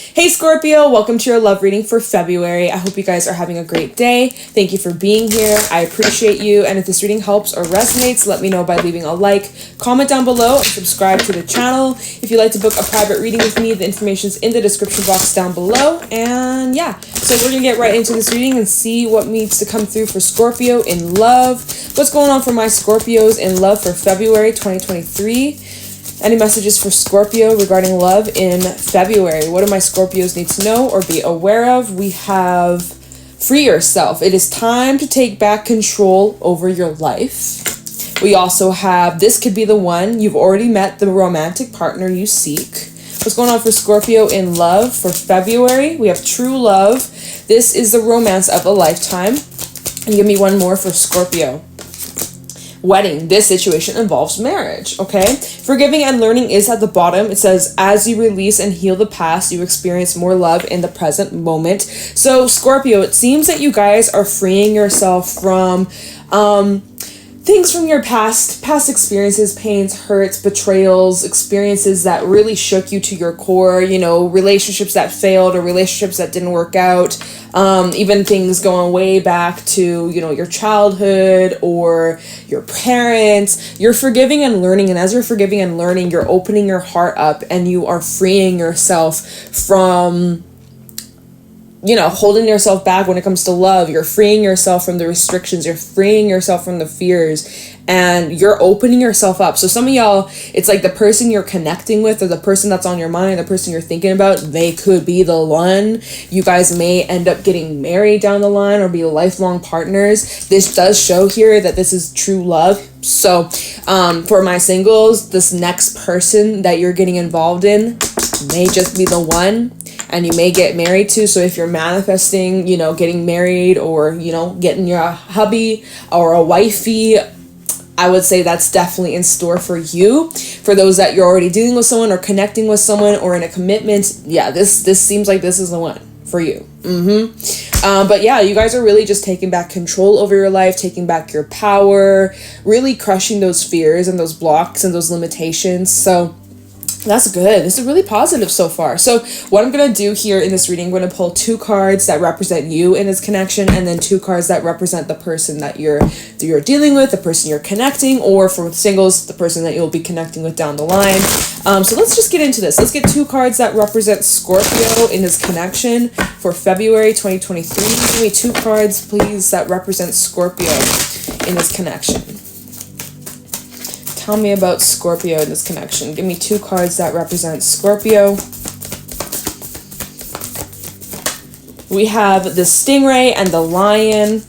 Hey Scorpio, welcome to your love reading for February. I hope you guys are having a great day. Thank you for being here. I appreciate you. And if this reading helps or resonates, let me know by leaving a like, comment down below, and subscribe to the channel. If you'd like to book a private reading with me, the information is in the description box down below. And yeah, so we're going to get right into this reading and see what needs to come through for Scorpio in love. What's going on for my Scorpios in love for February 2023? Any messages for Scorpio regarding love in February? What do my Scorpios need to know or be aware of? We have free yourself. It is time to take back control over your life. We also have this could be the one. You've already met the romantic partner you seek. What's going on for Scorpio in love for February? We have true love. This is the romance of a lifetime. And give me one more for Scorpio. Wedding. This situation involves marriage, okay? Forgiving and learning is at the bottom. It says, as you release and heal the past, you experience more love in the present moment. So, Scorpio, it seems that you guys are freeing yourself from things from your past experiences, pains, hurts, betrayals, experiences that really shook you to your core, you know, relationships that failed or relationships that didn't work out, even things going way back to, you know, your childhood or your parents. You're forgiving and learning, and as you're forgiving and learning, you're opening your heart up and you are freeing yourself from, you know, holding yourself back when it comes to love. You're freeing yourself from the restrictions. You're freeing yourself from the fears, and you're opening yourself up. So some of y'all, it's like the person you're connecting with or the person that's on your mind, the person you're thinking about, they could be the one. You guys may end up getting married down the line or be lifelong partners. This does show here that this is true love. So for my singles, this next person that you're getting involved in may just be the one, and you may get married to. So if you're manifesting, you know, getting married or, you know, getting your hubby or a wifey, I would say that's definitely in store for you. For those that you're already dealing with someone or connecting with someone or in a commitment, yeah, this seems like this is the one for you. But yeah, you guys are really just taking back control over your life, taking back your power, really crushing those fears and those blocks and those limitations. So that's good. This is really positive so far. So what I'm going to do here in this reading, I'm going to pull 2 cards that represent you in this connection, and then 2 cards that represent the person that you're dealing with, the person you're connecting, or for singles, the person that you'll be connecting with down the line. So let's just get into this. Let's get 2 cards that represent Scorpio in this connection for February 2023. Give me 2 cards, please, that represent Scorpio in this connection. Tell me about Scorpio in this connection. Give me 2 cards that represent Scorpio. We have the Stingray and the Lion.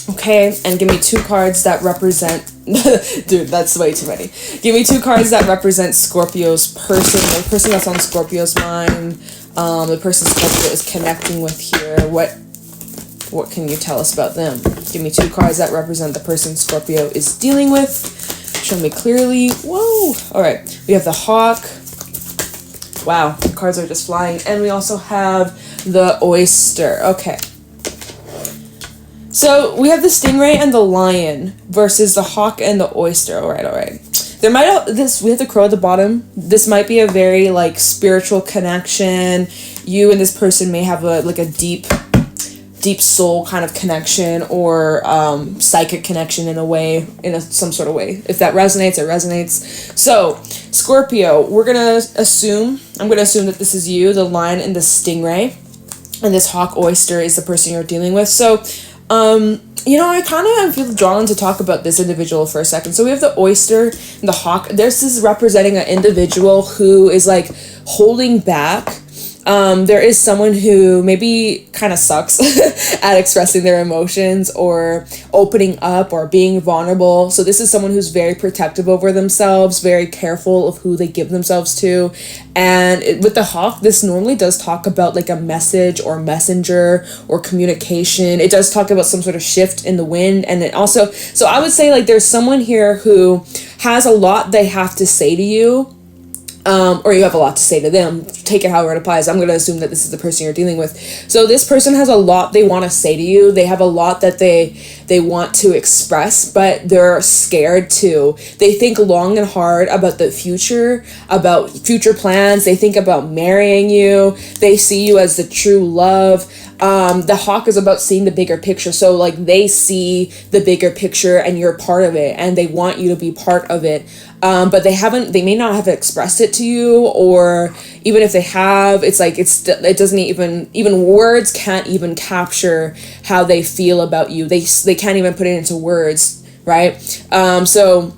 Okay, and give me 2 cards that represent... Dude, that's way too many. Give me 2 cards that represent Scorpio's person, the person that's on Scorpio's mind, the person Scorpio is connecting with here. What can you tell us about them? Give me 2 cards that represent the person Scorpio is dealing with. Show me clearly. Whoa. All right. We have the Hawk. Wow. The cards are just flying. And we also have the Oyster. Okay. So we have the Stingray and the Lion versus the Hawk and the Oyster. All right. All right. We have the Crow at the bottom. This might be a very like spiritual connection. You and this person may have a deep soul kind of connection or psychic connection in a way, some sort of way. If that resonates, it resonates. So Scorpio, I'm gonna assume that this is you, the Lion and the Stingray, and this Hawk Oyster is the person you're dealing with. So you know, I kind of feel drawn to talk about this individual for a second. So we have the Oyster and the Hawk. This is representing an individual who is like holding back. There is someone who maybe kind of sucks at expressing their emotions or opening up or being vulnerable. So this is someone who's very protective over themselves, very careful of who they give themselves to. And with the Hawk, this normally does talk about like a message or messenger or communication. It does talk about some sort of shift in the wind. And it also, so I would say like there's someone here who has a lot they have to say to you. or you have a lot to say to them. Take it however it applies. I'm going to assume that this is the person you're dealing with. So this person has a lot they want to say to you. They have a lot that they want to express, but they're scared to. They think long and hard about the future, about future plans. They think about marrying you. They see you as the true love. The hawk is about seeing the bigger picture. So like they see the bigger picture and you're part of it, and they want you to be part of it. But they may not have expressed it to you, or even if they have, it's like, it doesn't even words can't even capture how they feel about you. They can't even put it into words, right? So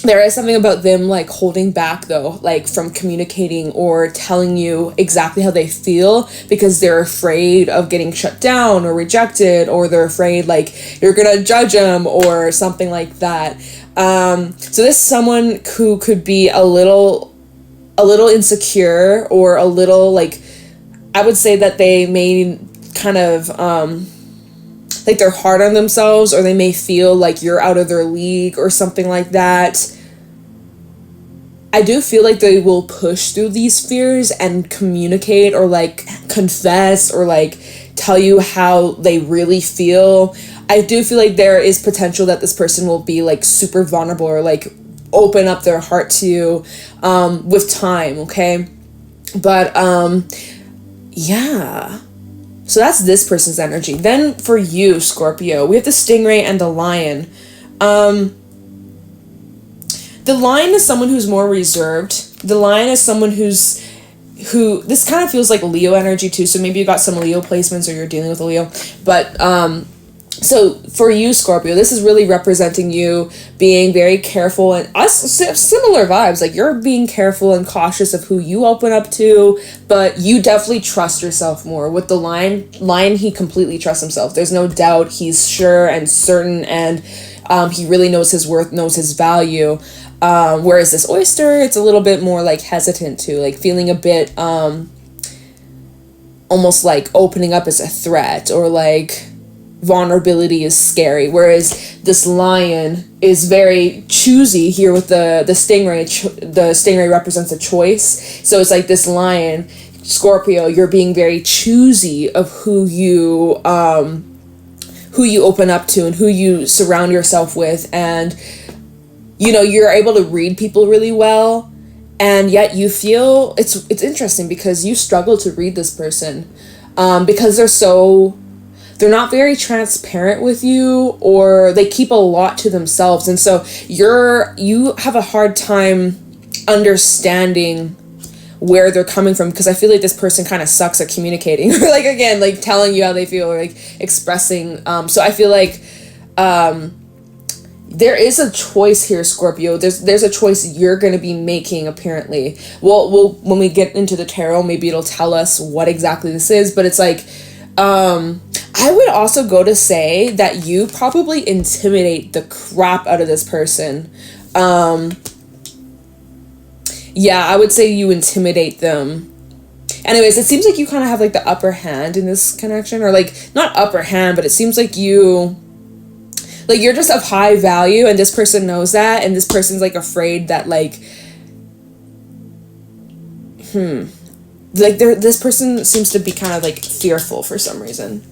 there is something about them like holding back though, like from communicating or telling you exactly how they feel, because they're afraid of getting shut down or rejected, or they're afraid like you're gonna judge them or something like that. So this is someone who could be a little insecure, or a little like, I would say that they may kind of, like they're hard on themselves, or they may feel like you're out of their league or something like that. I do feel like they will push through these fears and communicate, or like confess, or like tell you how they really feel. I do feel like there is potential that this person will be like super vulnerable, or like open up their heart to you with time, okay? But yeah. So that's this person's energy. Then for you, Scorpio, we have the stingray and the lion. The lion is someone who's more reserved. The lion is someone who this kind of feels like Leo energy too. So maybe you got some Leo placements, or you're dealing with a Leo. But so for you, Scorpio, this is really representing you being very careful, and us similar vibes. Like you're being careful and cautious of who you open up to, but you definitely trust yourself more. With the lion, he completely trusts himself. There's no doubt. He's sure and certain, and he really knows his worth, knows his value. Whereas this oyster, it's a little bit more like hesitant to, like feeling a bit almost like opening up as a threat, or like vulnerability is scary. Whereas this lion is very choosy here with the stingray. The stingray represents a choice. So it's like this lion, Scorpio, you're being very choosy of who you open up to and who you surround yourself with. And you know, you're able to read people really well, and yet you feel it's interesting because you struggle to read this person because they're not very transparent with you, or they keep a lot to themselves. And so you have a hard time understanding where they're coming from, because I feel like this person kind of sucks at communicating, or like, again, like telling you how they feel, or like expressing. So I feel like there is a choice here, Scorpio. There's a choice you're going to be making, apparently. We'll when we get into the tarot, maybe it'll tell us what exactly this is, but it's like, I would also go to say that you probably intimidate the crap out of this person. Yeah, I would say you intimidate them. Anyways, it seems like you kind of have like the upper hand in this connection, or like not upper hand, but it seems like you're just of high value, and this person knows that, and this person's like afraid that like this person seems to be kind of like fearful for some reason.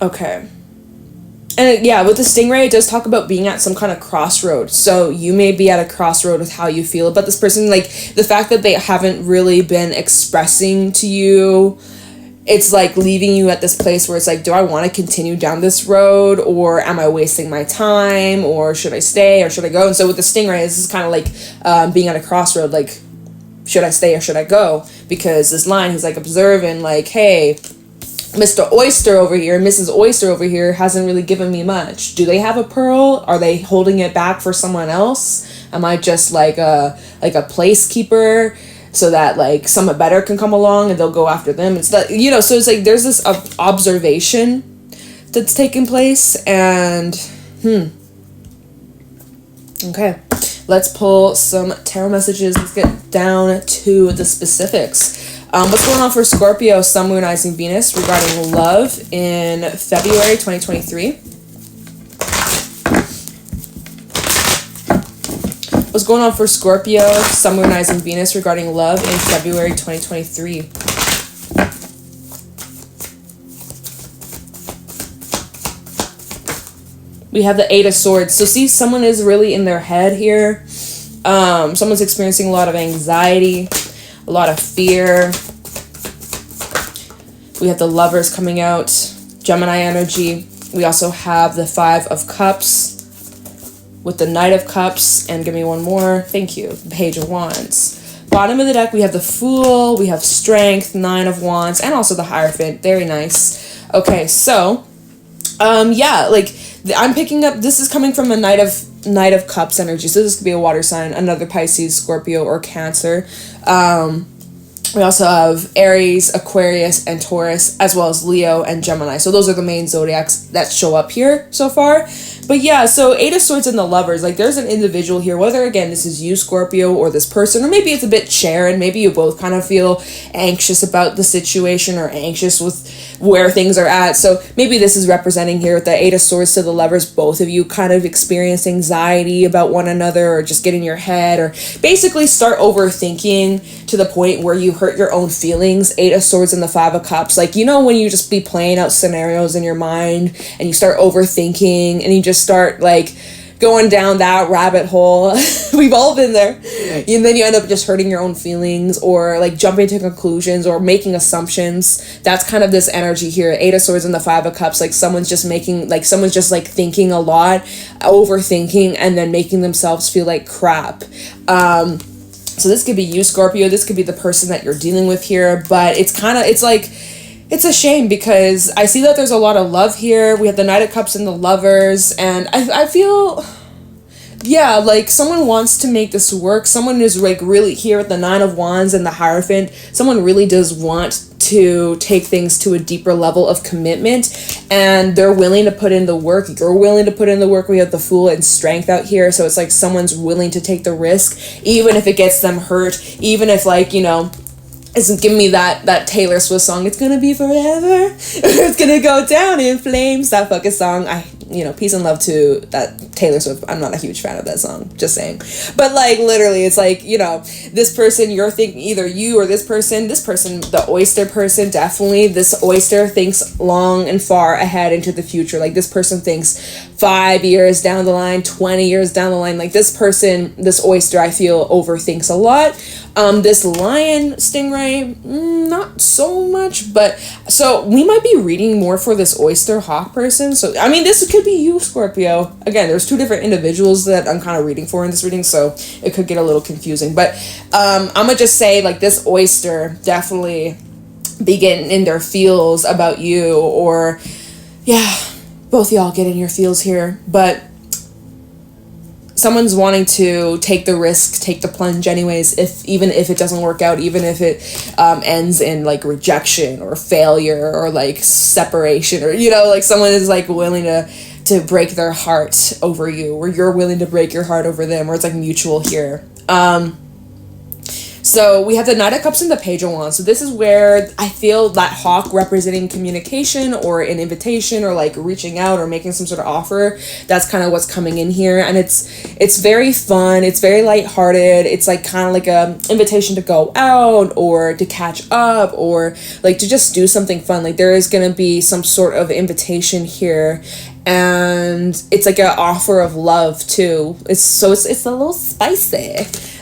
Okay. And yeah, with the stingray, it does talk about being at some kind of crossroad. So you may be at a crossroad with how you feel about this person. Like the fact that they haven't really been expressing to you, it's like leaving you at this place where it's like, do I want to continue down this road, or am I wasting my time, or should I stay, or should I go? And so with the stingray, this is kind of like being at a crossroad, like, should I stay or should I go? Because this line, he's like observing, like, hey, Mr. Oyster over here, Mrs. Oyster over here hasn't really given me much. Do they have a pearl? Are they holding it back for someone else? Am I just like a placekeeper, so that like someone better can come along and they'll go after them? It's that, you know, so it's like there's this observation that's taking place, and okay, let's pull some tarot messages. Let's get down to the specifics. What's going on for Scorpio, Sun, Moon, Rising, Venus regarding love in February 2023? What's going on for Scorpio, Sun, Moon, Rising, Venus regarding love in February 2023? We have the Eight of Swords. So see, someone is really in their head here. Someone's experiencing a lot of anxiety, a lot of fear. We have the Lovers coming out, Gemini energy. We also have the Five of Cups with the Knight of Cups. And give me one more. Thank you. The Page of Wands. Bottom of the deck, we have the Fool. We have Strength, Nine of Wands, and also the Hierophant. Very nice. Okay, so, yeah, like, I'm picking up, this is coming from a Knight of Cups energy. So this could be a water sign, another Pisces, Scorpio, or Cancer. We also have Aries, Aquarius, and Taurus, as well as Leo and Gemini. So those are the main zodiacs that show up here so far. But yeah, so Eight of Swords and the Lovers, like there's an individual here, whether again this is you, Scorpio, or this person, or maybe it's a bit Sharon, maybe you both kind of feel anxious about the situation or anxious with where things are at. So maybe this is representing here with the Eight of Swords to the Lovers, both of you kind of experience anxiety about one another, or just get in your head, or basically start overthinking to the point where you hurt your own feelings. Eight of Swords and the Five of Cups, like, you know, when you just be playing out scenarios in your mind and you start overthinking and you just start like going down that rabbit hole. We've all been there. And then you end up just hurting your own feelings, or like jumping to conclusions or making assumptions. That's kind of this energy here. Eight of Swords and the Five of Cups, like someone's just thinking a lot, overthinking, and then making themselves feel like crap. So this could be you, Scorpio. This could be the person that you're dealing with here. But it's a shame because I see that there's a lot of love here. We have the Knight of Cups and the Lovers. And I feel, yeah, like someone wants to make this work. Someone is like really here with the Nine of Wands and the Hierophant. Someone really does want to take things to a deeper level of commitment, and they're willing to put in the work. You're willing to put in the work. We have the Fool and Strength out here. So it's like someone's willing to take the risk, even if it gets them hurt, even if, like, you know, it's giving me that Taylor Swift song, it's gonna be forever, it's gonna go down in flames, that fucking song. Peace and love to that Taylor Swift. I'm not a huge fan of that song, just saying. But like literally, it's like, you know, this person, you're thinking either you or this person, the oyster person, definitely this oyster thinks long and far ahead into the future. Like this person thinks 5 years down the line, 20 years down the line. Like this person, this oyster, I feel overthinks a lot. This lion stingray, not so much, but so we might be reading more for this oyster hawk person. So I mean, this could be you, Scorpio. Again, there's two different individuals that I'm kind of reading for in this reading, so it could get a little confusing. But I'm gonna just say, like, this oyster definitely be getting in their feels about you, or yeah, both y'all get in your feels here, but someone's wanting to take the risk, take the plunge anyways, even if it doesn't work out, even if it ends in like rejection or failure or like separation, or, you know, like someone is like willing to break their heart over you, or you're willing to break your heart over them, or it's like mutual here. So we have the Knight of Cups and the Page of Wands. So this is where I feel that hawk representing communication or an invitation or like reaching out or making some sort of offer. That's kind of what's coming in here. And it's very fun. It's very lighthearted. It's like kind of like a invitation to go out or to catch up or like to just do something fun. Like there is going to be some sort of invitation here. And it's like an offer of love too. It's a little spicy.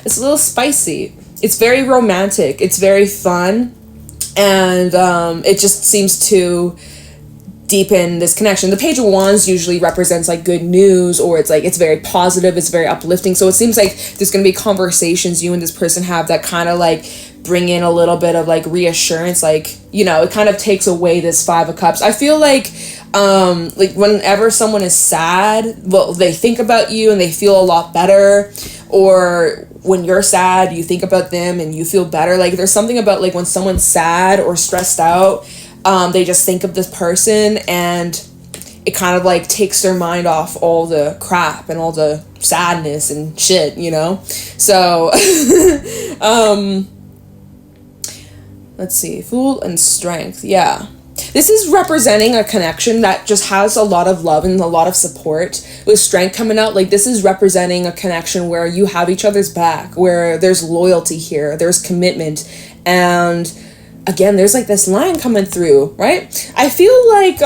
It's a little spicy. It's very romantic. It's very fun. And it just seems to deepen this connection. The Page of Wands usually represents like good news, or it's like it's very positive, it's very uplifting. So it seems like there's going to be conversations you and this person have that kind of like bring in a little bit of like reassurance. Like, you know, it kind of takes away this Five of Cups. I feel like whenever someone is sad, well, they think about you and they feel a lot better. Or when you're sad, you think about them and you feel better. Like there's something about like when someone's sad or stressed out, they just think of this person and it kind of like takes their mind off all the crap and all the sadness and shit, you know? So, let's see, Fool and Strength. Yeah. This is representing a connection that just has a lot of love and a lot of support. With strength coming out, like this is representing a connection where you have each other's back, where there's loyalty here, there's commitment, and again, there's like this line coming through, right? I feel like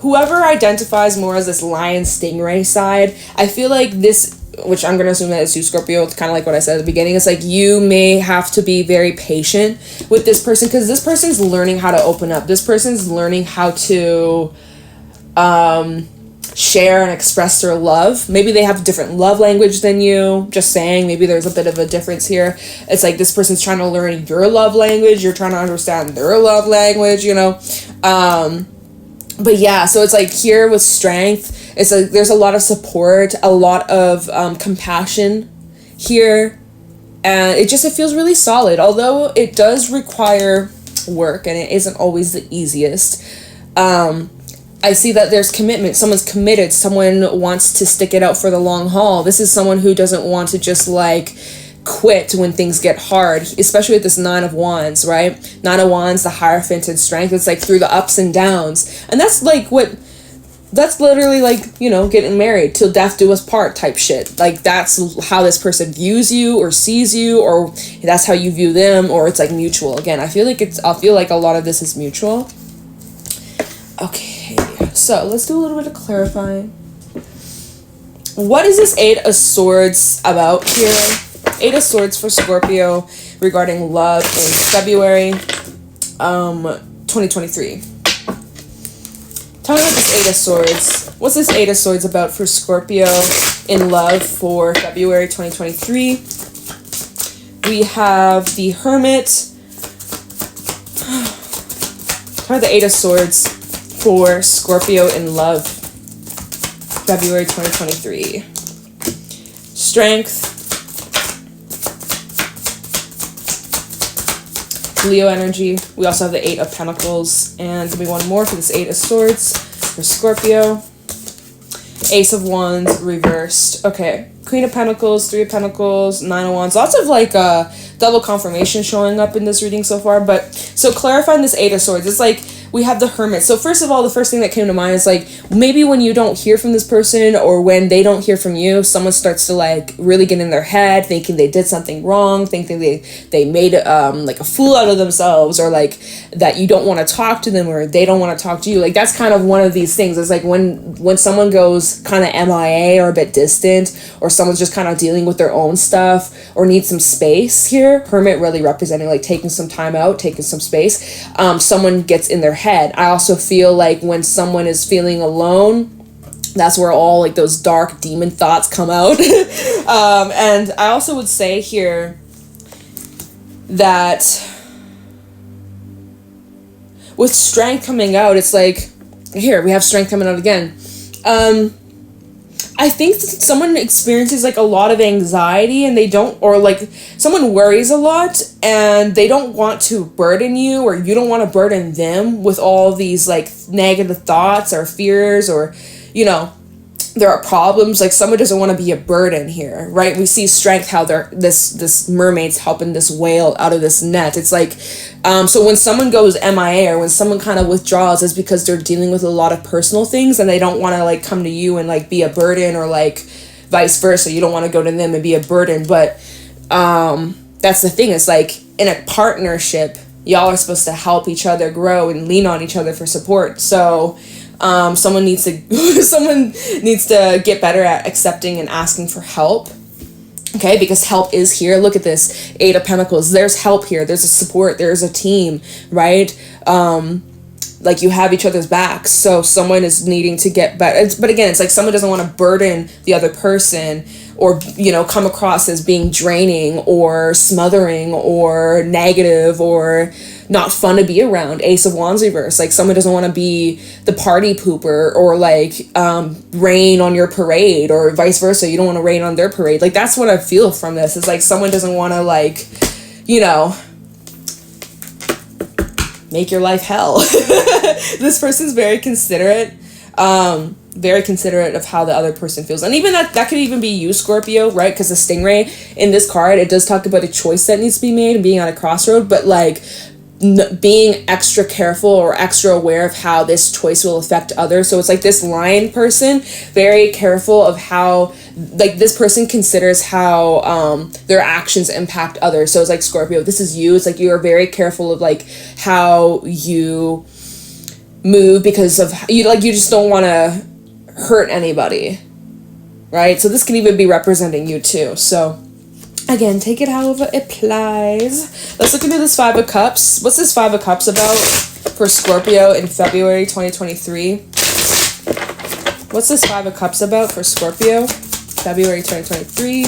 whoever identifies more as this lion stingray side, I feel like this, which I'm going to assume that is you, Scorpio, it's kind of like what I said at the beginning. It's like you may have to be very patient with this person because this person's learning how to open up. This person's learning how to share and express their love. Maybe they have a different love language than you. Just saying, maybe there's a bit of a difference here. It's like this person's trying to learn your love language. You're trying to understand their love language, you know? But yeah, so it's like here with strength, it's like there's a lot of support, a lot of compassion here, and it feels really solid, although it does require work and it isn't always the easiest. I see that there's commitment. Someone's committed. Someone wants to stick it out for the long haul. This is someone who doesn't want to just like quit when things get hard, especially with this 9 of Wands, right? 9 of Wands, the Hierophant and strength. It's like through the ups and downs. And that's like that's literally like, you know, getting married till death do us part type shit. Like that's how this person views you or sees you, or that's how you view them, or it's like mutual. Again, I feel like a lot of this is mutual. Okay, so let's do a little bit of clarifying. What is this 8 of Swords about here? 8 of Swords for Scorpio regarding love in February 2023. Tell me about this 8 of Swords. What's this 8 of Swords about for Scorpio in love for February 2023? We have the Hermit. Tell me the 8 of Swords for Scorpio in love February 2023. Strength. Leo energy. We also have the 8 of Pentacles, and give me one more for this 8 of Swords for Scorpio. Ace of Wands reversed. Okay, Queen of Pentacles, 3 of Pentacles, 9 of Wands. Lots of like double confirmation showing up in this reading so far. But so clarifying this 8 of Swords, it's like we have the Hermit. So first of all, the first thing that came to mind is like maybe when you don't hear from this person or when they don't hear from you, someone starts to like really get in their head thinking they did something wrong, thinking they made like a fool out of themselves, or like that you don't want to talk to them or they don't want to talk to you. Like that's kind of one of these things. It's like when someone goes kind of MIA or a bit distant, or someone's just kind of dealing with their own stuff or needs some space here. Hermit really representing like taking some time out, taking some space. Someone gets in their head. I also feel like when someone is feeling alone, that's where all like those dark demon thoughts come out. And I also would say here that with strength coming out, it's like here we have strength coming out again. I think someone experiences like a lot of anxiety and they don't, or like someone worries a lot and they don't want to burden you, or you don't want to burden them with all these like negative thoughts or fears, or, you know, there are problems. Like someone doesn't want to be a burden here, right? We see strength, how they're this mermaid's helping this whale out of this net. It's like, so when someone goes MIA or when someone kind of withdraws, it's because they're dealing with a lot of personal things and they don't want to like come to you and like be a burden, or like vice versa. You don't want to go to them and be a burden. But that's the thing. It's like in a partnership, y'all are supposed to help each other grow and lean on each other for support. So someone needs to get better at accepting and asking for help. Okay, because help is here. Look at this 8 of Pentacles. There's help here. There's a support. There's a team, right? Like you have each other's backs. So someone is needing to get better. But again, it's like someone doesn't want to burden the other person, or, you know, come across as being draining or smothering or negative or not fun to be around. Ace of Wands reverse. Like someone doesn't want to be the party pooper, or like rain on your parade, or vice versa. You don't want to rain on their parade. Like that's what I feel from this. It's like someone doesn't want to, like, you know, make your life hell. This person's very considerate of how the other person feels. And even that could even be you, Scorpio, right? Because the stingray in this card, it does talk about a choice that needs to be made and being at a crossroad. But like being extra careful or extra aware of how this choice will affect others. So it's like this Lion person, very careful of how, like, this person considers how their actions impact others. So it's like, Scorpio, this is you. It's like you're very careful of like how you move because of you, like, you just don't want to hurt anybody, right? So this can even be representing you too. So again, take it however it applies. Let's look into this Five of Cups. What's this Five of Cups about for Scorpio in February 2023? What's this Five of Cups about for Scorpio, February 2023?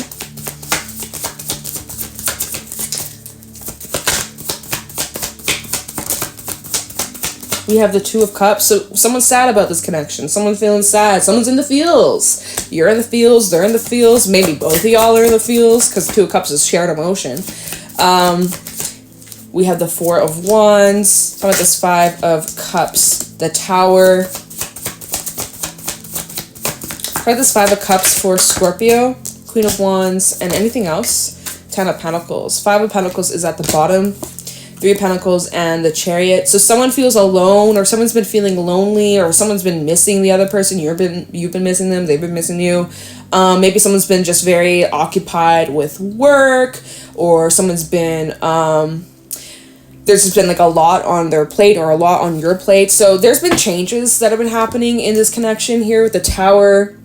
We have the Two of Cups. So someone's sad about this connection. Someone's feeling sad. Someone's in the feels. You're in the feels. They're in the feels. Maybe both of y'all are in the feels because Two of Cups is shared emotion. We have the Four of Wands. How about this Five of Cups? The Tower. How about this Five of Cups for Scorpio? Queen of Wands. And anything else? Ten of Pentacles. Five of Pentacles is at the bottom. Three of Pentacles and the Chariot. So someone feels alone, or someone's been feeling lonely, or someone's been missing the other person. You've been missing them. They've been missing you. Maybe someone's been just very occupied with work, or someone's been there's just been like a lot on their plate or a lot on your plate. So there's been changes that have been happening in this connection here with the Tower.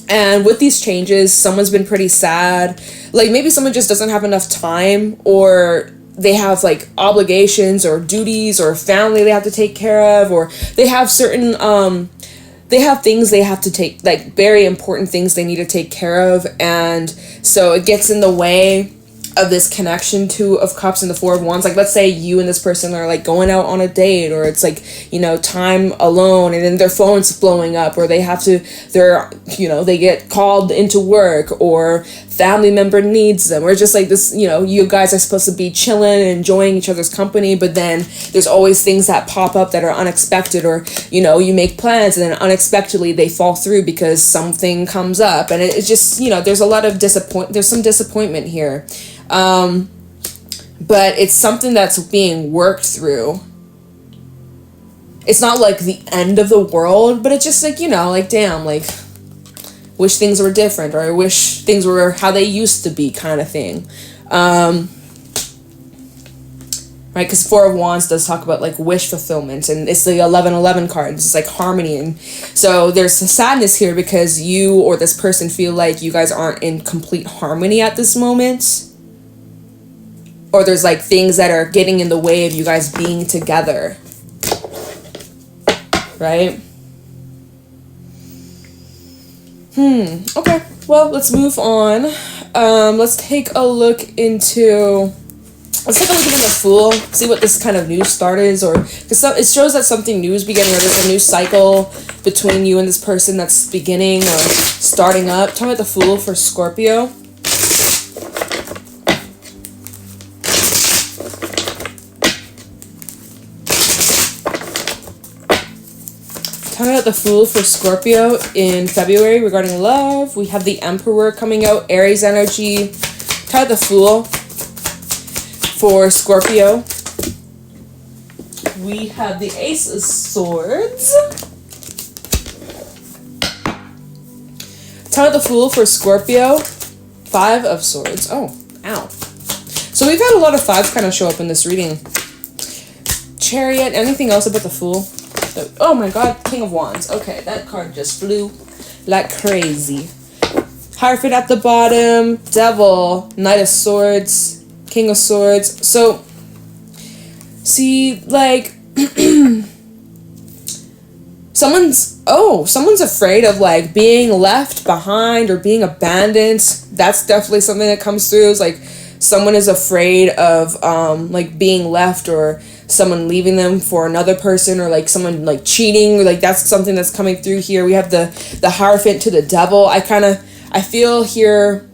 And with these changes, someone's been pretty sad. Like maybe someone just doesn't have enough time, or they have like obligations or duties or family they have to take care of, or they have certain they have things they have to take, like very important things they need to take care of, and so it gets in the way of this connection. Two of Cups and the Four of Wands. Like let's say you and this person are like going out on a date, or it's like, you know, time alone, and then their phone's blowing up, or they they get called into work, or family member needs them, or just like this, you know, you guys are supposed to be chilling and enjoying each other's company, but then there's always things that pop up that are unexpected, or, you know, you make plans and then unexpectedly they fall through because something comes up, and it's just, you know, there's a lot of there's some disappointment here. But it's something that's being worked through. It's not like the end of the world, but it's just like, you know, like, damn, like, wish things were different, or I wish things were how they used to be, kind of thing. Right, because Four of Wands does talk about like wish fulfillment, and it's the 1111 card. It's like harmony, and so there's some sadness here because you or this person feel like you guys aren't in complete harmony at this moment, or there's like things that are getting in the way of you guys being together, right? Okay, well, let's move on. Let's take a look into the Fool, see what this kind of new start is, or because it shows that something new is beginning, or there's a new cycle between you and this person that's beginning or starting up. Talk about the Fool for Scorpio. Talking about the Fool for Scorpio in February regarding love. We have the Emperor coming out, Aries energy. Talking about the Fool for Scorpio. We have the Ace of Swords. Talking about the Fool for Scorpio. Five of Swords. Oh, ow. So we've had a lot of fives kind of show up in this reading. Chariot. Anything else about the Fool? Oh my god, King of Wands. Okay, that card just flew like crazy. Hierophant at the bottom, Devil, Knight of Swords, King of Swords. So, see, like, someone's afraid of, like, being left behind or being abandoned. That's definitely something that comes through. It's like, someone is afraid of, like, being left, or someone leaving them for another person, or like someone like cheating, or like that's something that's coming through here. We have the Hierophant to the Devil. I feel here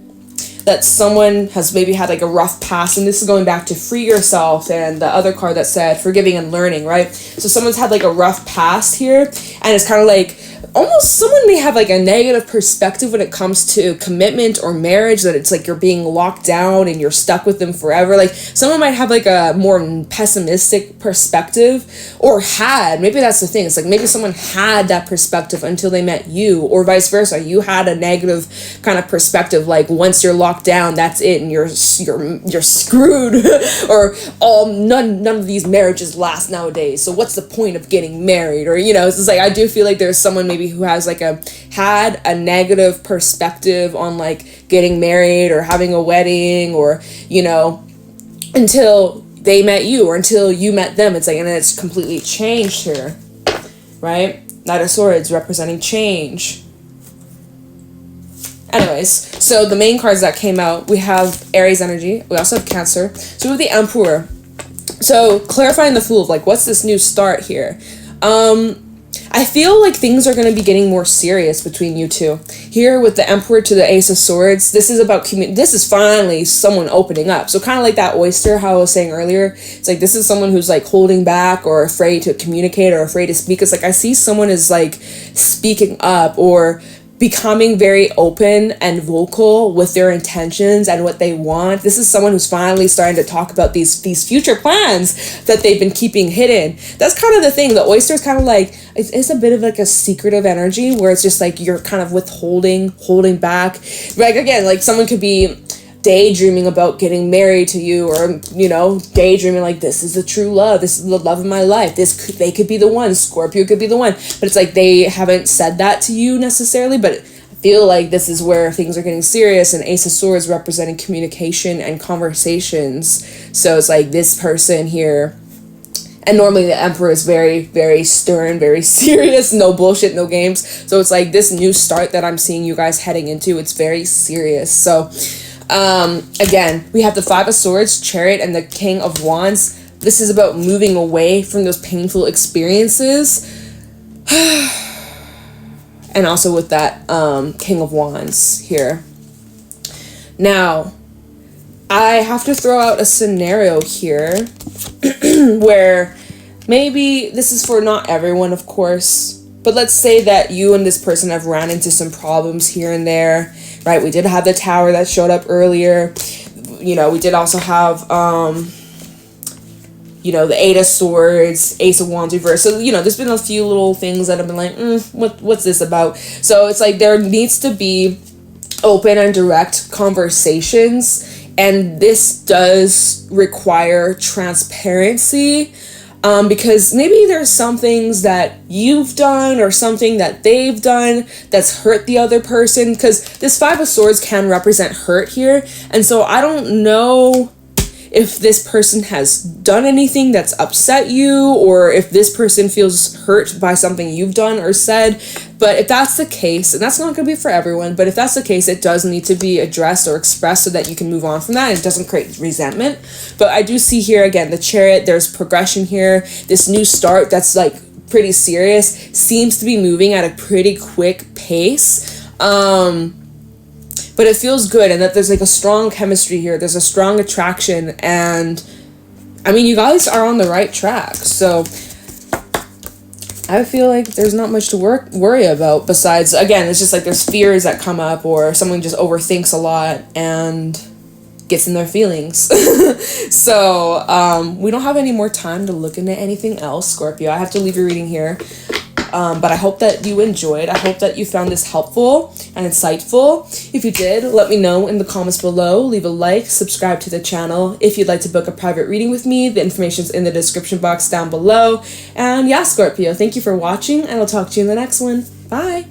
that someone has maybe had like a rough past, and this is going back to free yourself, and the other card that said forgiving and learning, right? So someone's had like a rough past here, and it's kind of like almost someone may have like a negative perspective when it comes to commitment or marriage, that it's like you're being locked down and you're stuck with them forever. Like someone might have like a more pessimistic perspective, or maybe that's the thing. It's like maybe someone had that perspective until they met you, or vice versa. You had a negative kind of perspective, like once you're locked down, that's it, and you're screwed, or none of these marriages last nowadays. So what's the point of getting married? Or it's just like, I do feel like there's someone maybe who has like had a negative perspective on like getting married or having a wedding, or until they met you, or until you met them. It's like, and then it's completely changed here, right? Knight of Swords representing change. Anyways, so the main cards that came out, we have Aries energy, we also have Cancer, so we have the Emperor. So clarifying the Fool, of like, what's this new start here? I feel like things are going to be getting more serious between you two. Here with the Emperor to the Ace of Swords, this is about this is finally someone opening up. So kind of like that oyster, how I was saying earlier, it's like this is someone who's like holding back or afraid to communicate or afraid to speak. It's like I see someone is like speaking up or becoming very open and vocal with their intentions and what they want. This is someone who's finally starting to talk about these future plans that they've been keeping hidden. That's kind of the thing. The oyster is kind of like, it's a bit of like a secretive energy where it's just like you're kind of holding back. Like again, like someone could be daydreaming about getting married to you, or daydreaming like, this is the true love, this is the love of my life, they could be the one, Scorpio could be the one, but it's like they haven't said that to you necessarily. But I feel like this is where things are getting serious, and Ace of Swords representing communication and conversations. So it's like this person here, and normally the Emperor is very, very stern, very serious, no bullshit, no games. So it's like this new start that I'm seeing you guys heading into, it's very serious. So again, we have the Five of Swords, Chariot, and the King of Wands. This is about moving away from those painful experiences. And also with that King of Wands here. Now, I have to throw out a scenario here where maybe this is for not everyone, of course, but let's say that you and this person have ran into some problems here and there, right? We did have the Tower that showed up earlier. We did also have, the Eight of Swords, Ace of Wands reverse. So, there's been a few little things that have been like, what's this about? So it's like there needs to be open and direct conversations, and this does require transparency. Because maybe there's some things that you've done or something that they've done that's hurt the other person, because this Five of Swords can represent hurt here. And so I don't know if this person has done anything that's upset you, or if this person feels hurt by something you've done or said. But if that's the case, and that's not going to be for everyone, but if that's the case, it does need to be addressed or expressed so that you can move on from that and it doesn't create resentment. But I do see here, again, the Chariot, there's progression here. This new start that's like pretty serious seems to be moving at a pretty quick pace. But it feels good, and that there's like a strong chemistry here. There's a strong attraction, and I mean, you guys are on the right track. So I feel like there's not much to worry about besides, again, it's just like there's fears that come up, or someone just overthinks a lot and gets in their feelings. So we don't have any more time to look into anything else, Scorpio. I have to leave your reading here. But I hope that you enjoyed. I hope that you found this helpful and insightful. If you did, let me know in the comments below. Leave a like, subscribe to the channel. If you'd like to book a private reading with me, the information's in the description box down below. And yeah, Scorpio, thank you for watching, and I'll talk to you in the next one. Bye!